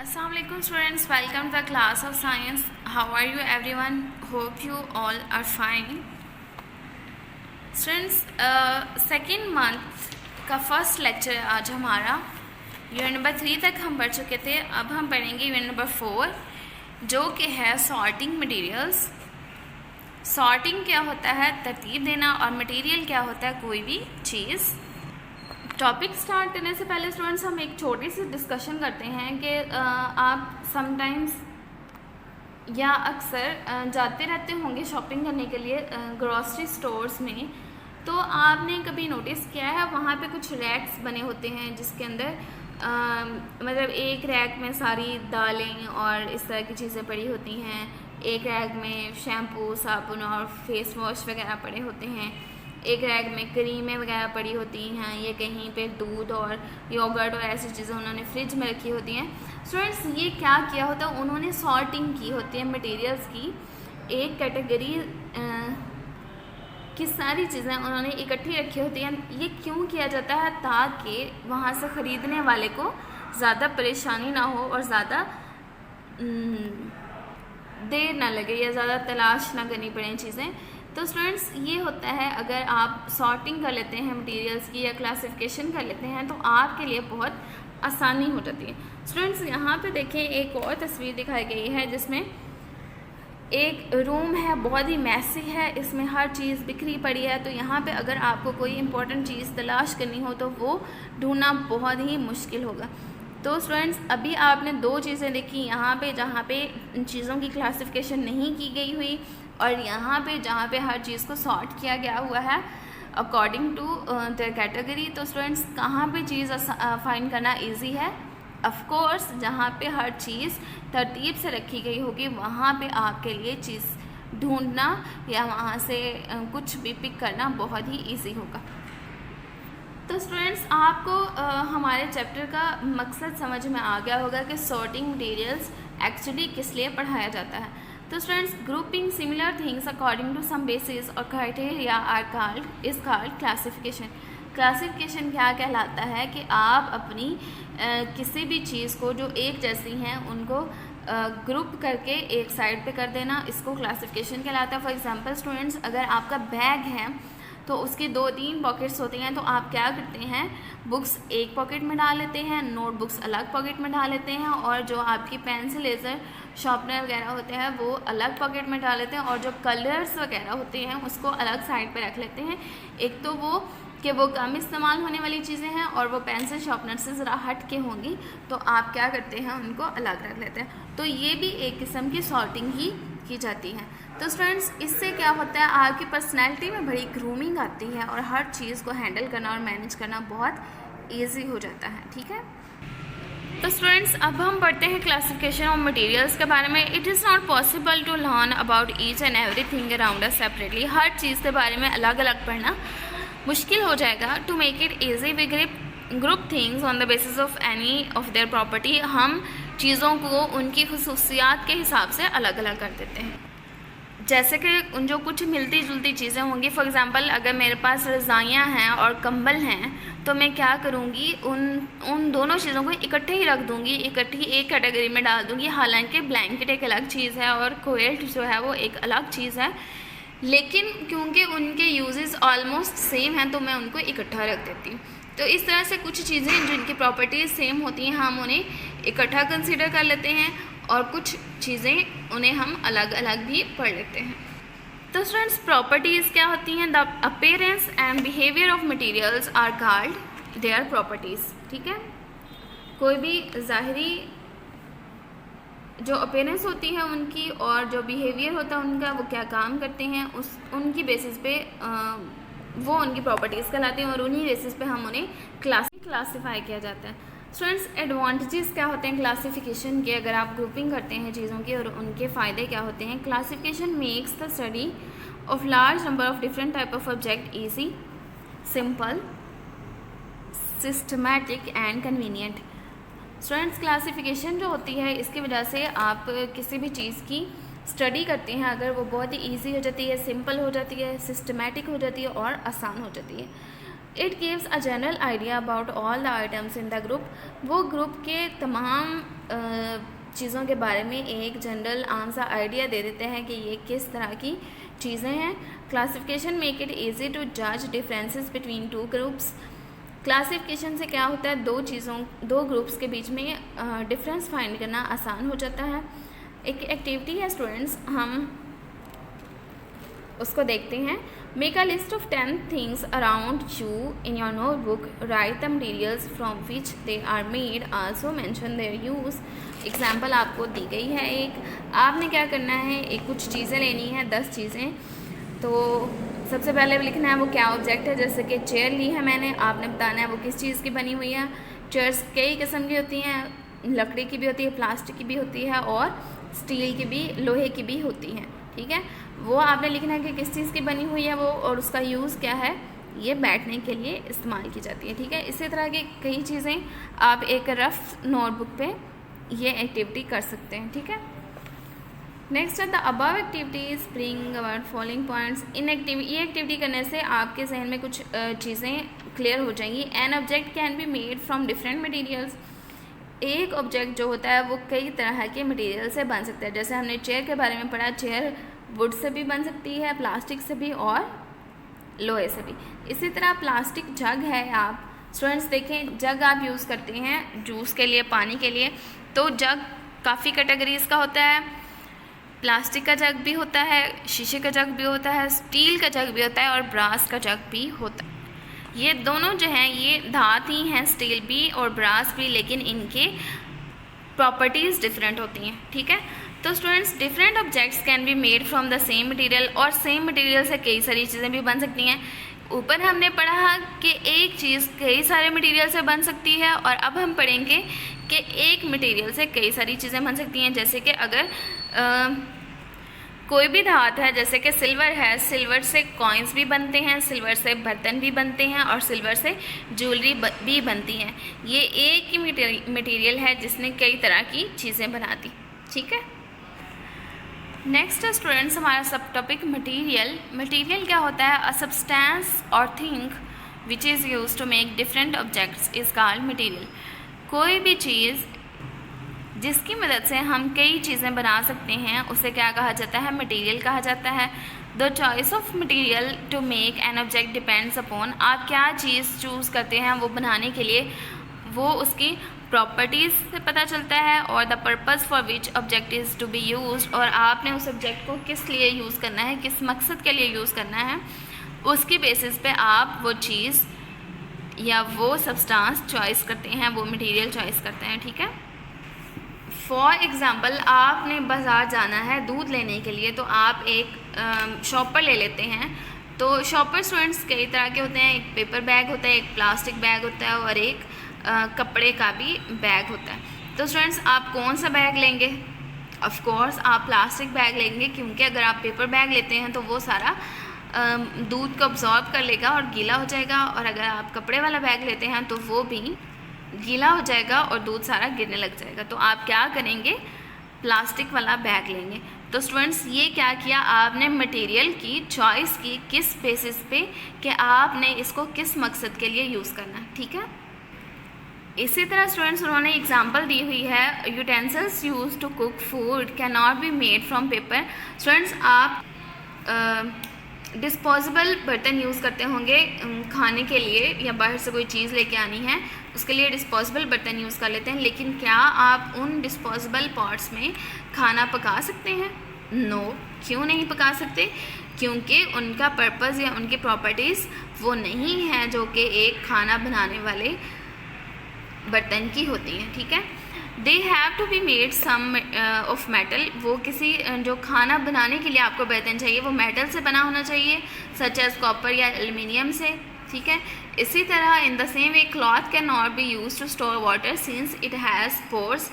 Assalamualaikum students, welcome to the class of science. How are you everyone? Hope you all are fine. Students, second month का first lecture है आज हमारा। Unit number 3 तक हम पढ़ चुके थे। अब हम पढ़ेंगे यूनिट नंबर 4 जो कि है सॉर्टिंग मटेरियल्स। सॉर्टिंग क्या होता है? तरतीब देना। और मटेरियल क्या होता है? कोई भी चीज़। टॉपिक स्टार्ट करने से पहले स्टूडेंट्स हम एक छोटी सी डिस्कशन करते हैं कि आप समटाइम्स या अक्सर जाते रहते होंगे शॉपिंग करने के लिए ग्रॉसरी स्टोर्स में। तो आपने कभी नोटिस किया है वहाँ पे कुछ रैक्स बने होते हैं जिसके अंदर मतलब एक रैक में सारी दालें और इस तरह की चीज़ें पड़ी होती हैं, एक रैक में शैम्पू, साबुन और फेस वॉश वगैरह पड़े होते हैं, एक रैक में क्रीमें वगैरह पड़ी होती हैं, ये कहीं पे दूध और योगर्ट और ऐसी चीज़ें उन्होंने फ्रिज में रखी होती हैं। स्टूडेंट्स, ये क्या किया होता है? उन्होंने सॉर्टिंग की होती है मटेरियल्स की। एक कैटेगरी की सारी चीज़ें उन्होंने इकट्ठी रखी होती हैं। ये क्यों किया जाता है? ताकि वहाँ से ख़रीदने वाले को ज़्यादा परेशानी ना हो और ज़्यादा देर ना लगे या ज़्यादा तलाश ना करनी पड़े चीज़ें। तो स्टूडेंट्स, ये होता है अगर आप सॉर्टिंग कर लेते हैं मटेरियल्स की या क्लासिफिकेशन कर लेते हैं तो आपके लिए बहुत आसानी हो जाती है। स्टूडेंट्स, यहाँ पे देखें एक और तस्वीर दिखाई गई है जिसमें एक रूम है, बहुत ही मैसी है, इसमें हर चीज़ बिखरी पड़ी है। तो यहाँ पे अगर आपको कोई इंपॉर्टेंट चीज़ तलाश करनी हो तो वो ढूंढना बहुत ही मुश्किल होगा। तो स्टूडेंट्स, अभी आपने दो चीज़ें देखी, यहाँ पे जहाँ पे इन चीज़ों की क्लासिफिकेशन नहीं की गई हुई और यहाँ पे जहाँ पे हर चीज़ को सॉर्ट किया गया हुआ है अकॉर्डिंग टू द कैटेगरी। तो स्टूडेंट्स, कहाँ पे चीज़ फाइंड करना इजी है? ऑफ कोर्स जहाँ पे हर चीज़ तरतीब से रखी गई होगी वहाँ पे आपके लिए चीज़ ढूंढना या वहाँ से कुछ भी पिक करना बहुत ही इजी होगा। तो स्टूडेंट्स, आपको हमारे चैप्टर का मकसद समझ में आ गया होगा कि सॉर्टिंग मटेरियल्स एक्चुअली किस लिए पढ़ाया जाता है। तो students, grouping similar things according to some basis और criteria are called classification. Classification क्या कहलाता है कि आप अपनी किसी भी चीज़ को जो एक जैसी हैं उनको ग्रुप करके एक साइड पे कर देना, इसको क्लासिफिकेशन कहलाता है। फॉर एग्जांपल स्टूडेंट्स, अगर आपका बैग है तो उसकी 2-3 पॉकेट्स होती हैं, तो आप क्या करते हैं, बुक्स एक पॉकेट में डाल लेते हैं, नोटबुक्स अलग पॉकेट में डाल लेते हैं और जो आपकी पेंसिल, लेज़र, शार्पनर वगैरह होते हैं वो अलग पॉकेट में डाल लेते हैं और जो कलर्स वगैरह होते हैं उसको अलग साइड पे रख लेते हैं। एक तो वो कि वो कम इस्तेमाल होने वाली चीज़ें हैं और वो पेंसिल शार्पनर से ज़रा हट के होंगी, तो आप क्या करते हैं, उनको अलग रख लेते हैं। तो ये भी एक किस्म की सॉर्टिंग ही की जाती है। तो स्टूडेंट्स, इससे क्या होता है, आपकी पर्सनैलिटी में बड़ी ग्रूमिंग आती है और हर चीज़ को हैंडल करना और मैनेज करना बहुत ईजी हो जाता है। ठीक है, तो स्टूडेंट्स, अब हम पढ़ते हैं क्लासिफिकेशन ऑफ मटेरियल्स के बारे में। It is not possible to learn about each and every thing around us separately. हर चीज़ के बारे में अलग अलग पढ़ना मुश्किल हो जाएगा। To make it easy we group things on the basis of any of their property. हम चीज़ों को उनकी खसूसियात के हिसाब से अलग अलग कर देते हैं। जैसे कि जो कुछ मिलती जुलती चीज़ें होंगी, फॉर एग्ज़ाम्पल अगर मेरे पास रज़ाइयाँ हैं और कंबल हैं तो मैं क्या करूँगी, उन दोनों चीज़ों को इकट्ठे ही रख दूँगी, इकट्ठी एक कैटेगरी में डाल दूँगी। हालांकि ब्लैंकेट एक अलग चीज़ है और कोएल्ट जो है वो एक अलग चीज़ है, लेकिन क्योंकि उनके यूजेस ऑलमोस्ट सेम हैं तो मैं उनको इकट्ठा रख देती हूँ। तो इस तरह से कुछ चीज़ें जिनकी प्रॉपर्टीज़ सेम होती हैं हम उन्हें इकट्ठा कंसीडर कर लेते हैं और कुछ चीज़ें उन्हें हम अलग अलग भी पढ़ लेते हैं। तो स्टूडेंट्स, प्रॉपर्टीज़ क्या होती हैं? The appearance and behaviour of materials are called their properties. ठीक है, कोई भी ज़ाहिरी जो अपीयरेंस होती है उनकी और जो बिहेवियर होता है उनका, वो क्या काम करते हैं, उनकी बेसिस पे वो उनकी प्रॉपर्टीज़ कहलाती हैं और उन्हीं बेसिस पे हम उन्हें क्लासीफाई किया जाता है। स्टूडेंट्स, एडवांटेजेस क्या होते हैं क्लासिफिकेशन के? अगर आप ग्रुपिंग करते हैं चीज़ों की और उनके फ़ायदे क्या होते हैं? Classification makes the study of large number of different type of object easy, simple, systematic and convenient. Students, classification जो होती है इसकी वजह से आप किसी भी चीज़ की स्टडी करते हैं अगर वो बहुत ही ईजी हो जाती है, सिंपल हो जाती है, सिस्टमैटिक हो जाती है और आसान हो जाती है। It gives a general idea about all the items in the group. वो ग्रुप के तमाम चीज़ों के बारे में एक जनरल आंसर आइडिया दे देते हैं कि ये किस तरह की चीज़ें हैं। Classification make it easy to जज differences between two groups. Classification से क्या होता है, दो ग्रुप्स के बीच में डिफरेंस फाइंड करना आसान हो जाता है। एक एक्टिविटी है स्टूडेंट्स, हम उसको देखते हैं। Make a list of 10 things around you in your notebook, write the materials from which they are made, also mention their use. Example आपको दी गई है एक, आपने क्या करना है, एक कुछ चीज़ें लेनी है, 10 चीज़ें। तो सबसे पहले लिखना है वो क्या ऑब्जेक्ट है। जैसे कि चेयर ली है मैंने, आपने बताना है वो किस चीज़ की बनी हुई है। चेयर्स कई किस्म की होती हैं, लकड़ी की भी होती है, प्लास्टिक की भी होती है और स्टील की भी, लोहे की भी होती हैं, ठीक है। वो आपने लिखना है कि किस चीज़ की बनी हुई है वो और उसका यूज़ क्या है। ये बैठने के लिए इस्तेमाल की जाती है, ठीक है। इसी तरह की कई चीज़ें आप एक रफ नोटबुक पे ये एक्टिविटी कर सकते हैं, ठीक है। नेक्स्ट है the above activities bring our following points. ये एक्टिविटी करने से आपके जहन में कुछ चीज़ें क्लियर हो जाएंगी। An object can be made from different materials. एक ऑब्जेक्ट जो होता है वो कई तरह के मटेरियल से बन सकता है। जैसे हमने चेयर के बारे में पढ़ा, चेयर वुड से भी बन सकती है, प्लास्टिक से भी और लोहे से भी। इसी तरह प्लास्टिक जग है, आप स्टूडेंट्स देखें, जग आप यूज़ करते हैं जूस के लिए, पानी के लिए, तो जग काफ़ी कैटेगरीज का होता है। प्लास्टिक का जग भी होता है, शीशे का जग भी होता है, स्टील का जग भी होता है और ब्रास का जग भी होता है। ये दोनों जो हैं ये धात ही हैं, स्टील भी और ब्रास भी, लेकिन इनके प्रॉपर्टीज़ डिफरेंट होती हैं, ठीक है। तो students, different objects can be made from the same material, और सेम मटेरियल से कई सारी चीज़ें भी बन सकती हैं। ऊपर हमने पढ़ा कि एक चीज़ कई सारे मटेरियल से बन सकती है, और अब हम पढ़ेंगे कि एक मटेरियल से कई सारी चीज़ें बन सकती हैं। जैसे कि अगर कोई भी धात है, जैसे कि सिल्वर है, सिल्वर से कॉइन्स भी बनते हैं, सिल्वर से बर्तन भी बनते हैं और सिल्वर से ज्वेलरी भी बनती हैं। ये एक ही मटेरियल है जिसने कई तरह की चीज़ें बना दी, ठीक है। नेक्स्ट स्टूडेंट्स, हमारा सब टॉपिक मटेरियल। मटेरियल क्या होता है? A substance or thing which is use to make different objects is called material. कोई भी चीज़ जिसकी मदद से हम कई चीज़ें बना सकते हैं उसे क्या कहा जाता है? मटेरियल कहा जाता है। The choice of material to make an object depends upon, आप क्या चीज़ चूज़ करते हैं वो बनाने के लिए, वो उसकी प्रॉपर्टीज़ से पता चलता है, और the purpose for which object is to be used, और आपने उस ऑब्जेक्ट को किस लिए यूज़ करना है, किस मकसद के लिए यूज़ करना है, उसकी बेसिस पे आप वो चीज़ या वो सब्सटेंस चॉइस करते हैं, वो मटेरियल चॉइस करते हैं, ठीक है। फॉर एग्ज़ाम्पल, आपने बाज़ार जाना है दूध लेने के लिए, तो आप एक शॉपर ले लेते हैं। तो शॉपर स्टूडेंट्स कई तरह के होते हैं, एक पेपर बैग होता है, एक प्लास्टिक बैग होता है और एक कपड़े का भी बैग होता है। तो स्टूडेंट्स, आप कौन सा बैग लेंगे? ऑफ कोर्स आप प्लास्टिक बैग लेंगे, क्योंकि अगर आप पेपर बैग लेते हैं तो वो सारा दूध को अब्जॉर्ब कर लेगा और गीला हो जाएगा, और अगर आप कपड़े वाला बैग लेते हैं तो वो भी गीला हो जाएगा और दूध सारा गिरने लग जाएगा। तो आप क्या करेंगे? प्लास्टिक वाला बैग लेंगे। तो स्टूडेंट्स, ये क्या किया आपने? मटेरियल की चॉइस की, किस बेसिस पे कि आपने इसको किस मकसद के लिए यूज़ करना है, ठीक है। इसी तरह स्टूडेंट्स, उन्होंने एग्जांपल दी हुई है, utensils use to cook food can not be made from paper. Students, आप डिस्पोजेबल बर्तन यूज़ करते होंगे खाने के लिए, या बाहर से कोई चीज़ लेके आनी है उसके लिए डिस्पोजेबल बर्तन यूज़ कर लेते हैं, लेकिन क्या आप उन डिस्पोजेबल पॉट्स में खाना पका सकते हैं? नो। क्यों नहीं पका सकते? क्योंकि उनका पर्पज़ या उनकी प्रॉपर्टीज़ वो नहीं है जो कि एक खाना बनाने वाले बर्तन की होती हैं, ठीक है। They have to be made some of metal, वो किसी जो खाना बनाने के लिए आपको बर्तन चाहिए वो मेटल से बना होना चाहिए, सच एज कॉपर या एल्युमिनियम से, ठीक है। इसी तरह in the same way cloth can not be use to store water since it has pores.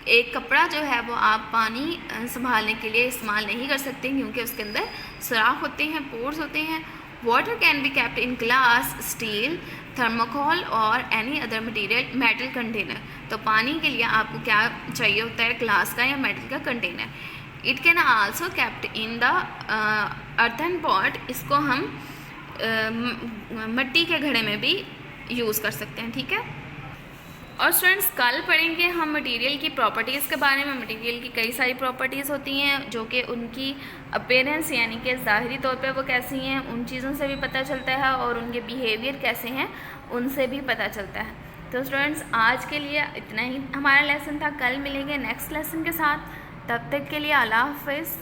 एक कपड़ा जो है वो आप पानी संभालने के लिए इस्तेमाल नहीं कर सकते, क्योंकि उसके अंदर सुराख होते हैं, पोर्स होते हैं। Water can be kept in glass, steel, thermocol और any other material metal container. तो पानी के लिए आपको क्या चाहिए होता है? ग्लास का या मेटल का container. It can also kept in the earthen pot, इसको हम मट्टी के घड़े में भी यूज़ कर सकते हैं, ठीक है। और स्टूडेंट्स कल पढ़ेंगे हम मटेरियल की प्रॉपर्टीज़ के बारे में। मटेरियल की कई सारी प्रॉपर्टीज़ होती हैं जो कि उनकी अपीयरेंस यानी कि ज़ाहिरी तौर पे वो कैसी हैं उन चीज़ों से भी पता चलता है, और उनके बिहेवियर कैसे हैं उनसे भी पता चलता है। तो स्टूडेंट्स आज के लिए इतना ही हमारा लेसन था, कल मिलेंगे नेक्स्ट लेसन के साथ। तब तक के लिए अल्लाह हाफ़िज़।